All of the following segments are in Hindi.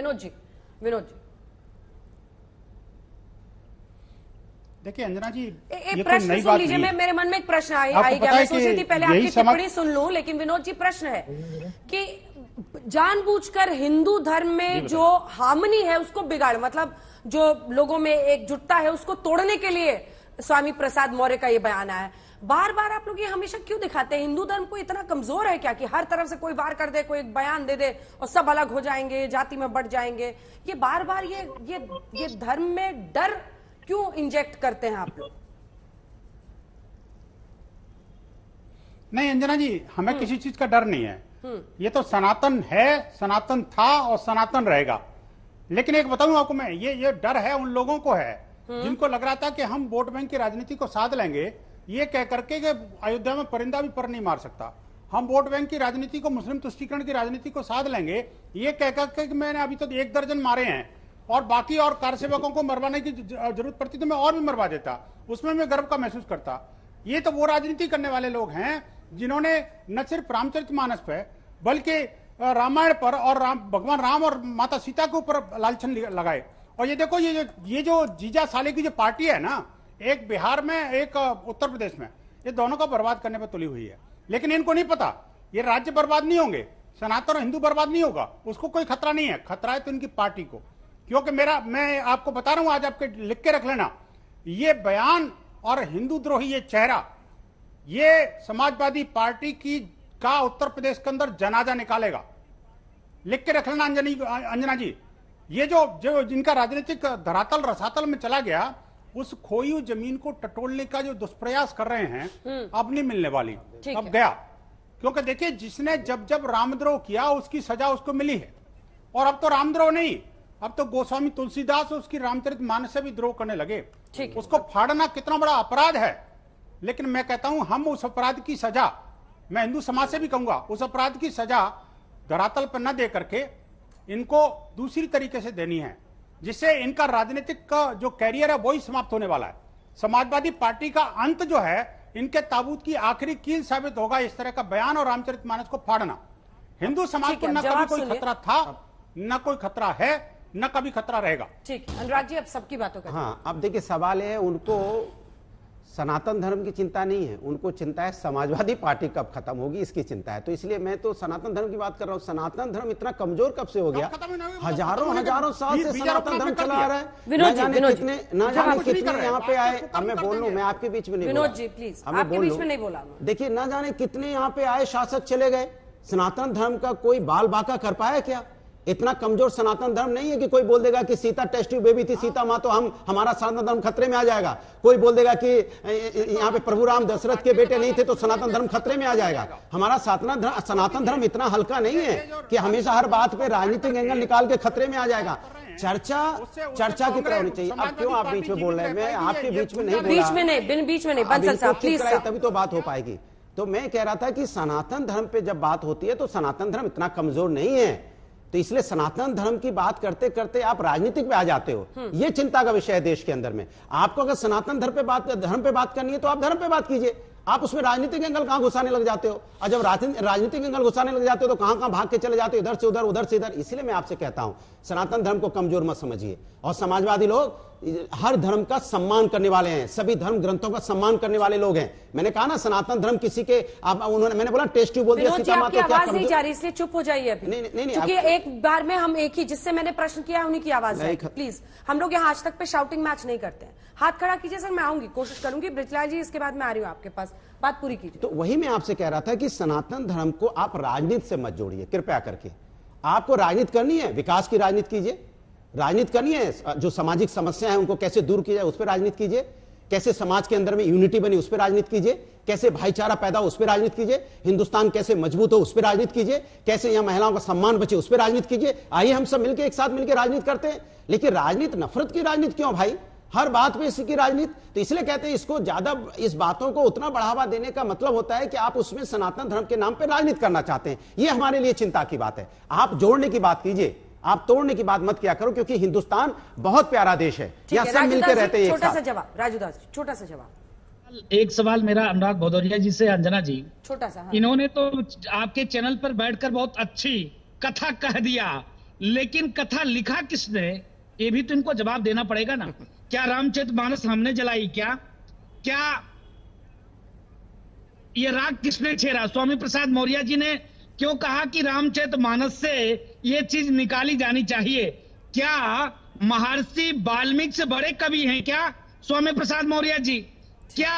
विनोद जी, विनोद जी देखिए अंजना जी, एक प्रश्न सुन लीजिए। मेरे मन में एक प्रश्न आई गया, मैं सोच रही थी पहले आपकी टिप्पणी सुन लूं, लेकिन विनोद जी प्रश्न है कि जानबूझकर हिंदू धर्म में जो हार्मनी है उसको बिगाड़, मतलब जो लोगों में एकजुटता है उसको तोड़ने के लिए स्वामी प्रसाद मौर्य का ये बयान आया है। बार बार आप लोग ये हमेशा क्यों दिखाते हैं? हिंदू धर्म को इतना कमजोर है क्या कि हर तरफ से कोई वार कर दे, कोई एक बयान दे दे और सब अलग हो जाएंगे, जाति में बढ़ जाएंगे? ये बार बार ये धर्म में डर क्यों इंजेक्ट करते हैं आप लोग? नहीं अंजना जी, हमें किसी चीज का डर नहीं है। ये तो सनातन है, सनातन था और सनातन रहेगा। लेकिन एक बताऊं आपको मैं, ये डर है उन लोगों को है जिनको लग रहा था कि हम वोट बैंक की राजनीति को साध लेंगे, ये कह करके कि अयोध्या में परिंदा भी पर नहीं मार सकता। हम वोट बैंक की राजनीति को, मुस्लिम तुष्टीकरण की राजनीति को साध लेंगे, ये कह करके कि मैंने अभी तो 1 दर्जन मारे हैं और बाकी और कारसेवकों को मरवाने की जरूरत पड़ती तो मैं और भी मरवा देता, उसमें मैं गर्व का महसूस करता। ये तो वो राजनीति करने वाले लोग हैं जिन्होंने न सिर्फ रामचरितमानस पे बल्कि रामायण पर और भगवान राम और माता सीता के ऊपर लालछन लगाए। और ये देखो, ये जो जीजा साले की जो पार्टी है ना, एक बिहार में एक उत्तर प्रदेश में, ये दोनों को बर्बाद करने पर तुली हुई है। लेकिन इनको नहीं पता ये राज्य बर्बाद नहीं होंगे, सनातन और हिंदू बर्बाद नहीं होगा, उसको कोई खतरा नहीं है। खतरा है तो इनकी पार्टी को। क्योंकि मैं आपको बता रहा हूं, आज आपके लिख के रख लेना, ये बयान और हिंदू द्रोही ये चेहरा, ये समाजवादी पार्टी का उत्तर प्रदेश के अंदर जनाजा निकालेगा। लिख के रख लेना अंजना जी। ये जो जिनका राजनीतिक धरातल रसातल में चला गया, उस खोई हुई जमीन को टटोलने का जो दुष्प्रयास कर रहे हैं, अब नहीं मिलने वाली, अब गया। क्योंकि देखिए, जिसने जब रामद्रोह किया उसकी सजा उसको मिली है। और अब तो रामद्रोह नहीं, अब तो गोस्वामी तुलसीदास उसकी रामचरितमानस से भी द्रोह करने लगे। उसको फाड़ना कितना बड़ा अपराध है। लेकिन मैं कहता हूं, हम उस अपराध की सजा, मैं हिंदू समाज से भी कहूंगा, उस अपराध की सजा धरातल पर न दे करके इनको दूसरी तरीके से देनी है, जिससे इनका राजनीतिक का जो कैरियर है वही समाप्त होने वाला है। समाजवादी पार्टी का अंत जो है, इनके ताबूत की आखिरी कील साबित होगा इस तरह का बयान और रामचरितमानस को फाड़ना। हिंदू समाज को न कभी कोई खतरा था, न कोई खतरा है, न कभी खतरा रहेगा। ठीक, अनुराग जी अब सबकी बातों का। हाँ, अब देखिए सवाल है, उनको सनातन धर्म की चिंता नहीं है, उनको चिंता है समाजवादी पार्टी कब खत्म होगी, इसकी चिंता है। तो इसलिए मैं तो सनातन धर्म की बात कर रहा हूँ। सनातन धर्म इतना कमजोर कब से हो गया? हजारों साल से सनातन धर्म चला आ रहा है। ना जाने कितने यहाँ पे आए। अब मैं बोल लूं, मैं आपके बीच में नहीं, विनोद जी प्लीज, आपके बीच में नहीं बोला। देखिए, ना जाने कितने यहाँ पे आए, शासक चले गए, सनातन धर्म का कोई बाल बाका कर पाया क्या? इतना कमजोर सनातन धर्म नहीं है कि कोई बोल देगा कि सीता टेस्ट ट्यूब बेबी थी, सीता मां, तो हमारा सनातन धर्म खतरे में आ जाएगा। कोई बोल देगा कि यहाँ पे प्रभु राम दशरथ के बेटे नहीं थे तो सनातन धर्म खतरे में आ जाएगा। हमारा सनातन धर्म इतना हल्का नहीं है कि हमेशा हर बात पे राजनीतिक एंगल निकाल के खतरे में आ जाएगा। चर्चा की तरह होनी चाहिए। अब क्यों आप बीच में बोल रहे हैं? मैं आपके बीच में नहीं बोला, बीच में नहीं, बंसल साहब प्लीज, तभी तो बात हो पाएगी। तो मैं कह रहा था कि सनातन धर्म पे जब बात होती है तो सनातन धर्म इतना कमजोर नहीं है। तो इसलिए सनातन धर्म की बात करते करते आप राजनीतिक पे आ जाते हो। ये चिंता का विषय है देश के अंदर में। आपको अगर सनातन धर्म पे बात करनी है तो आप धर्म पे बात कीजिए। आप उसमें राजनीतिक एंगल कहां घुसाने लग जाते हो? और जब राजनीतिक एंगल घुसाने लग जाते हो तो कहां भाग के चले जाते हो, इधर से उधर, उधर से इधर। इसलिए मैं आपसे कहता हूं, सनातन धर्म को कमजोर मत समझिए। और समाजवादी लोग हर धर्म का सम्मान करने वाले हैं, सभी धर्म ग्रंथों का सम्मान करने वाले लोग हैं। मैंने कहा ना, सनातन धर्म किसी के, मैंने बोला टेस्ट ट्यूब बोल दिया, सीता मां, तो क्या आवाज नहीं जा रही, इसलिए चुप हो जाइए अभी। नहीं, क्योंकि एक बार में हम एक ही, जिससे मैंने प्रश्न किया उन्हीं की आवाज जाएगी। प्लीज, हम लोग यहाँ आज तक पे शाउटिंग मैच नहीं करते हैं। हाथ खड़ा कीजिए सर, मैं आऊंगी, कोशिश करूंगी। ब्रिजलाल जी इसके बाद मैं आ रही हूँ आपके पास, बात पूरी कीजिए। तो वही मैं आपसे कह रहा था कि सनातन धर्म को आप राजनीति से मत जोड़िए कृपया करके। आपको राजनीति करनी है, विकास की राजनीति कीजिए। राजनीति करनी है, जो सामाजिक समस्या है उनको कैसे दूर किया जाए उस पर राजनीति कीजिए। कैसे समाज के अंदर में यूनिटी बनी उस पर राजनीति कीजिए। कैसे भाईचारा पैदा हो उस पर राजनीति कीजिए। हिंदुस्तान कैसे मजबूत हो उस पर राजनीति कीजिए। कैसे यहाँ महिलाओं का सम्मान बचे उस पर राजनीति कीजिए। आइए हम सब मिलकर एक साथ मिलकर राजनीति करते हैं। लेकिन राजनीति नफरत की राजनीति क्यों भाई? हर बात पे इसी की राजनीति। तो इसलिए कहते हैं इसको ज्यादा, इस बातों को उतना बढ़ावा देने का मतलब होता है कि आप उसमें सनातन धर्म के नाम पे राजनीति करना चाहते हैं। ये हमारे लिए चिंता की बात है। आप जोड़ने की बात कीजिए, आप तोड़ने की बात मत किया करो, क्योंकि हिंदुस्तान बहुत प्यारा देश है, यहाँ सब मिलकर रहते हैं। छोटा सा जवाब राजूदास, छोटा सा जवाब। एक सवाल मेरा अनुराग भदौरिया जी से, अंजना जी, छोटा सा। हाँ। इन्होंने तो आपके चैनल पर बैठकर बहुत अच्छी कथा कह दिया लेकिन कथा लिखा किसने, ये भी तो इनको जवाब देना पड़ेगा ना। क्या रामचरितमानस हमने जलाई? क्या ये राग किसने छेड़ा? स्वामी प्रसाद मौर्य जी ने क्यों कहा कि रामचरितमानस से ये चीज निकाली जानी चाहिए? क्या महर्षि वाल्मीकि से बड़े कवि हैं क्या स्वामी प्रसाद मौर्य जी? क्या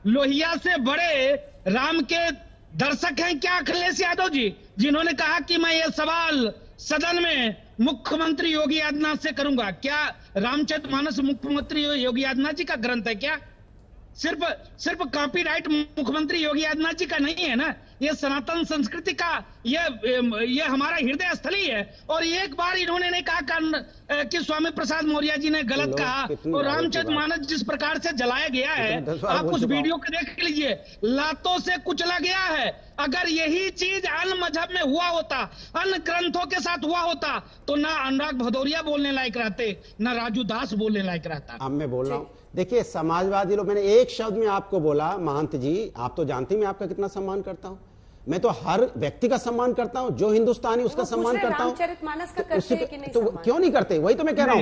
लोहिया से बड़े राम के दर्शक हैं क्या अखिलेश यादव जी, जिन्होंने कहा कि मैं ये सवाल सदन में मुख्यमंत्री योगी आदित्यनाथ से करूंगा? क्या रामचरितमानस मुख्यमंत्री योगी आदित्यनाथ जी का ग्रंथ है क्या? सिर्फ कॉपीराइट मुख्यमंत्री योगी आदित्यनाथ जी का नहीं है ना, ये सनातन संस्कृति का ये हमारा हृदय स्थली है। और एक बार इन्होंने नहीं कहा कि स्वामी प्रसाद मौर्य जी ने गलत कहा। और रामचरितमानस जिस प्रकार से जलाया गया है, आप उस वीडियो को देख लीजिए, लातों से कुचला गया है। अगर यही चीज अन्य मजहब में हुआ होता, अन्य ग्रंथों के साथ हुआ होता, तो ना अनुराग भदौरिया बोलने लायक रहते, ना राजू दास बोलने लायक रहता। अब मैं बोल रहा हूं, देखिए समाजवादी लोग, मैंने एक शब्द में आपको बोला महंत जी, आप तो जानते हैं मैं आपका कितना सम्मान करता हूं। मैं तो हर व्यक्ति का सम्मान करता हूं, जो हिंदुस्तानी उसका सम्मान करता हूं। रामचरितमानस का करते हैं कि नहीं? तो क्यों नहीं करते? वही तो मैं कह रहा हूं।